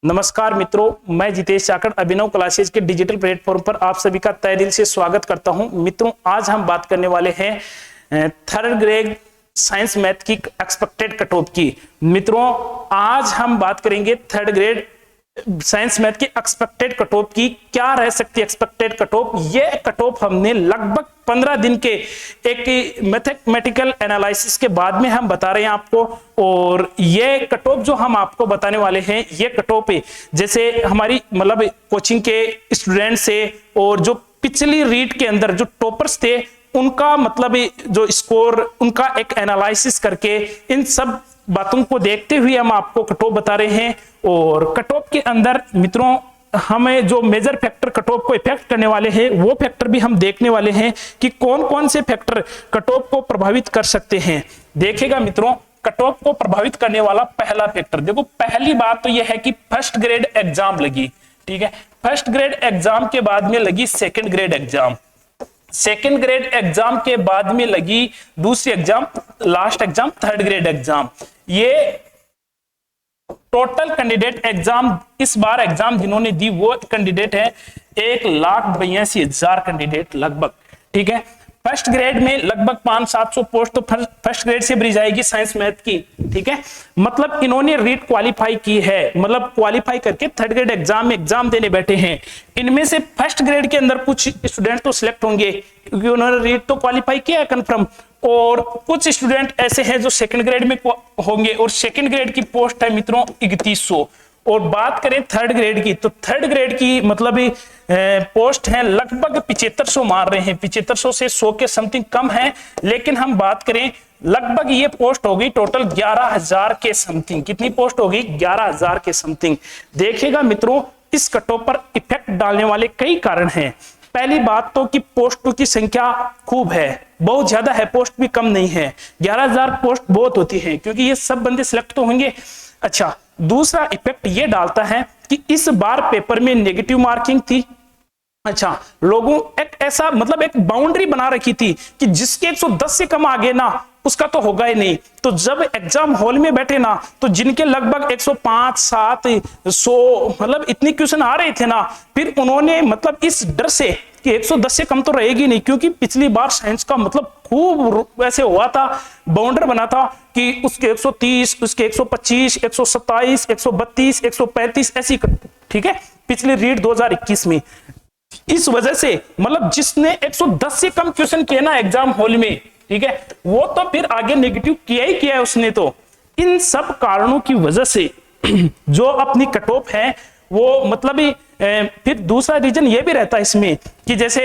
नमस्कार मित्रों, मैं जितेश चाकड़ अभिनव क्लासेज के डिजिटल प्लेटफॉर्म पर आप सभी का तहे दिल से स्वागत करता हूं। मित्रों, आज हम बात करने वाले हैं थर्ड ग्रेड साइंस मैथ की एक्सपेक्टेड कट ऑफ की। मित्रों, आज हम बात करेंगे थर्ड ग्रेड साइंस मैथ की एक्सपेक्टेड कट ऑफ की। क्या रह सकती है एक्सपेक्टेड कट ऑफ? ये कट ऑफ हमने लगभग 15 दिन के एक मैथमेटिकल एनालिसिस के बाद में हम बता रहे हैं आपको। और ये कट ऑफ जो हम आपको बताने वाले हैं, ये कट ऑफ जैसे हमारी मतलब कोचिंग के स्टूडेंट से और जो पिछली रीट के अंदर जो टॉपर्स थे उनका मतलब जो स्कोर, उनका एक एनालिसिस करके इन सब बातों को देखते हुए हम आपको कट ऑफ बता रहे हैं। और कट ऑफ के अंदर मित्रों हमें जो मेजर फैक्टर कट ऑफ को इफेक्ट करने वाले हैं वो फैक्टर भी हम देखने वाले हैं कि कौन कौन से फैक्टर कट ऑफ को प्रभावित कर सकते हैं। देखिएगा मित्रों, कट ऑफ को प्रभावित करने वाला पहला फैक्टर, देखो पहली बात तो यह है कि फर्स्ट ग्रेड एग्जाम लगी। ठीक है, फर्स्ट ग्रेड एग्जाम के बाद में लगी second grade exam, second grade exam के बाद में लगी दूसरी exam, last exam third grade exam. ये टोटल कैंडिडेट एग्जाम इस बार एग्जाम जिन्होंने दी वो कैंडिडेट है 1,82,000 कैंडिडेट लगभग। ठीक है, फर्स्ट ग्रेड में लगभग 500-700 पोस्ट तो फर्स्ट ग्रेड से भरी जाएगी साइंस मैथ की। ठीक है, मतलब इन्होंने रीट क्वालिफाई की है, मतलब क्वालिफाई करके थर्ड ग्रेड एग्जाम में एग्जाम देने बैठे हैं। इनमें से फर्स्ट ग्रेड के अंदर कुछ स्टूडेंट तो सिलेक्ट होंगे क्योंकि उन्होंने रीट तो क्वालिफाई किया है कंफर्म, और कुछ स्टूडेंट ऐसे हैं जो सेकंड ग्रेड में होंगे। और सेकंड ग्रेड की पोस्ट है मित्रों 3100। और बात करें थर्ड ग्रेड की, तो थर्ड ग्रेड की मतलब पोस्ट है लगभग 7500 मार रहे हैं, 7500 से 100 के समथिंग कम है। लेकिन हम बात करें लगभग ये पोस्ट होगी टोटल 11,000 के समथिंग। कितनी पोस्ट होगी? 11,000 के समथिंग। देखिएगा मित्रों, इस कट ऑफ पर इफेक्ट डालने वाले कई कारण हैं। पहली बात तो कि पोस्ट की संख्या खूब है, बहुत ज्यादा है, पोस्ट भी कम नहीं है। 11,000 पोस्ट बहुत होती है क्योंकि ये सब बंदे सिलेक्ट तो होंगे। अच्छा, दूसरा इफेक्ट ये डालता है कि इस बार पेपर में नेगेटिव मार्किंग थी। अच्छा, लोगों एक ऐसा मतलब एक बाउंड्री बना रखी थी कि जिसके 110 से कम आगे ना उसका तो होगा ही नहीं। तो जब एग्जाम हॉल में बैठे ना, तो जिनके लगभग 105, 7, 100 मतलब इतनी क्वेश्चन आ रहे थे ना, फिर उन्होंने मतलब इस डर से कि 110 से कम तो रहेगी नहीं, क्योंकि पिछली बार साइंस का मतलब खूब वैसे हुआ था, बाउंडर बना था कि उसके 130, उसके 125, 127, 132, 135 ऐसी। ठीक है, पिछली रीट 2021 में। इस वजह से मतलब जिसने 110 से कम क्वेश्चन किए ना एग्जाम हॉल में, ठीक है, वो तो फिर आगे नेगेटिव किया ही किया है उसने। तो इन सब कारणों की वजह से जो अपनी कट ऑफ है वो मतलब फिर दूसरा रीजन ये भी रहता है इसमें कि जैसे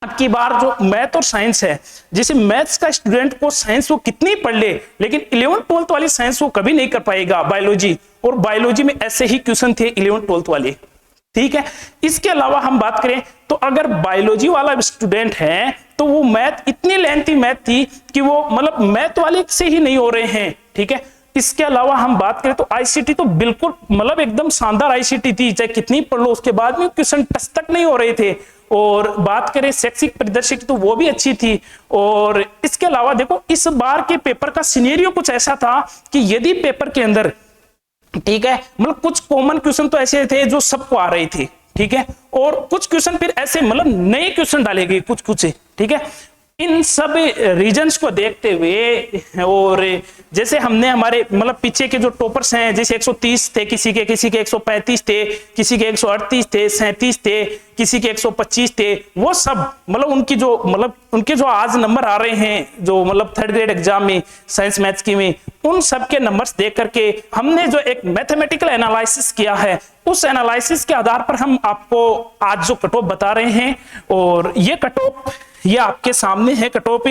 अब की बार जो मैथ और साइंस है, जैसे मैथ्स का स्टूडेंट को साइंस वो कितनी पढ़ ले लेकिन 11th-12th वाली साइंस वो कभी नहीं कर पाएगा। बायोलॉजी, और बायोलॉजी में ऐसे ही क्वेश्चन थे 11th-12th वाले। ठीक है, इसके अलावा हम बात करें तो अगर बायोलॉजी वाला स्टूडेंट है तो वो मैथ इतनी लेंथी मैथ थी कि वो मतलब मैथ वाले से ही नहीं हो रहे हैं। ठीक है, इसके अलावा हम बात करें तो आईसीटी तो बिल्कुल मतलब एकदम शानदार आईसीटी थी, चाहे कितनी पढ़ लो उसके बाद में क्वेश्चन टच तक नहीं हो रहे थे। और बात करें शैक्षिक परिदृश्य की तो वो भी अच्छी थी। और इसके अलावा देखो इस बार के पेपर का सिनेरियो कुछ ऐसा था कि यदि पेपर के अंदर, ठीक है, मतलब कुछ कॉमन क्वेश्चन तो ऐसे थे जो सबको आ रहे थे। ठीक है, और कुछ क्वेश्चन फिर ऐसे मतलब नए क्वेश्चन डाले गए कुछ। ठीक है, इन सब रीजंस को देखते हुए और जैसे हमने हमारे मतलब पीछे के जो टॉपर्स हैं, जैसे 130 थे किसी के 135 थे, किसी के 138 थे, 37 थे, किसी के 125 थे, वो सब मतलब उनके जो आज नंबर आ रहे हैं जो मतलब थर्ड ग्रेड एग्जाम में साइंस मैथ्स की में, उन सब के नंबर्स देख करके हमने जो एक मैथमेटिकल एनालिसिस किया है, उस एनालिसिस के आधार पर हम आपको आज जो कट ऑफ बता रहे हैं। और ये कट ऑफ ये आपके सामने है कट ऑफ,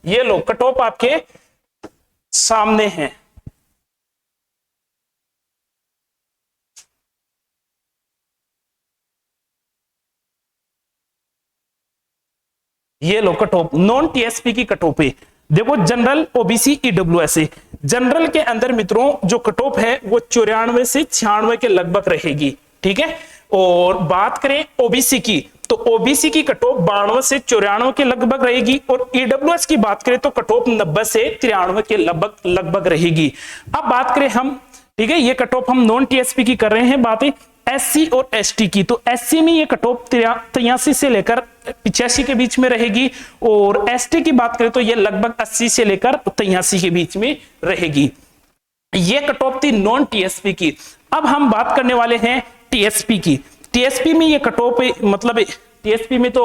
ये लो कट ऑफ आपके सामने है। ये लो कट ऑफ नॉन टीएसपी की कट ऑफ है। देखो जनरल, ओबीसी, ईडब्ल्यूएस, जनरल के अंदर मित्रों जो कट ऑफ है वो 94 से 96 के लगभग रहेगी। ठीक है, और बात करें ओबीसी की तो ओबीसी की कट ऑफ 92 से 94 के लगभग रहेगी और ईडब्ल्यूएस की बात करें तो कट ऑफ 90 से 93 के लगभग रहेगी। अब बात करें हम, ठीक है, ये कट ऑफ हम नॉन टीएसपी की कर रहे हैं बातें एससी और एसटी की। तो एससी में ये कट ऑफ 83 से लेकर 85 के बीच में रहेगी और एसटी की बात करें तो ये लगभग 80 से लेकर 83 के बीच में रहेगी। ये कट ऑफ थी नॉन टीएसपी की। अब हम बात करने वाले हैं टीएसपी की। टीएसपी में ये कट ऑफ मतलब टीएसपी में तो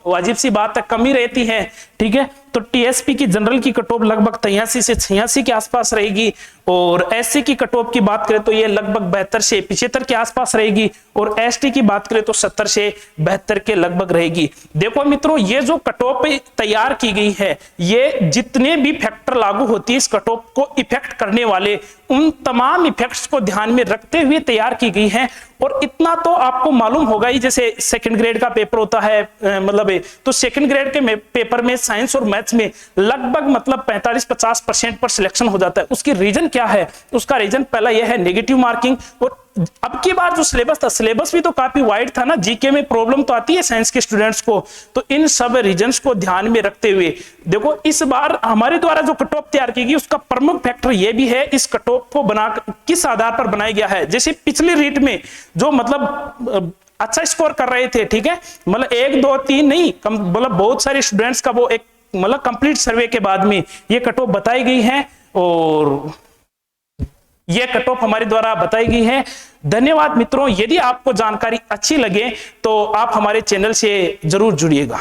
वाजिब सी बात है कमी रहती है, ठीक है। तो टीएसपी की जनरल की कट ऑफ लगभग 83 से 86 के आसपास रहेगी और एससी की कट ऑफ की बात करें तो ये लगभग 72 से 75 के आसपास रहेगी और एसटी की बात करें तो 70 से 72 के लगभग रहेगी। देखो मित्रों, ये जो कट ऑफ तैयार की गई है, ये जितने भी फैक्टर लागू होती है इस कट ऑफ को इफेक्ट करने वाले, उन तमाम इफेक्ट्स को ध्यान में रखते हुए तैयार की गई है। और इतना तो आपको मालूम होगा ही, जैसे सेकंड ग्रेड का पेपर होता है मतलब, तो सेकंड ग्रेड के पेपर में साइंस और मैथ्स में लगभग मतलब 45-50% पर सिलेक्शन हो जाता है। उसकी रीजन क्या है? उसका रीजन पहला यह है नेगेटिव मार्किंग। और अब की बार जो सिलेबस था, सिलेबस भी तो काफी वाइड था ना, जीके में प्रॉब्लम तो आती है साइंस के स्टूडेंट्स को। तो इन सब रीजंस को ध्यान में रखते हुए देखो, इस बार हमारे द्वारा जो कट ऑफ तैयार की गई उसका प्रमुख फैक्टर यह भी है, इस कट ऑफ को बना किस आधार पर बनाया गया है। जैसे पिछली रीट में जो मतलब अच्छा स्कोर कर रहे थे, ठीक है, मतलब 1 2 3 नहीं, मतलब बहुत सारे स्टूडेंट्स का वो एक मतलब कंप्लीट सर्वे के बाद में ये कट ऑफ बताई गई है और ये कट ऑफ हमारे द्वारा बताई गई है। धन्यवाद मित्रों। यदि आपको जानकारी अच्छी लगे तो आप हमारे चैनल से जरूर जुड़िएगा।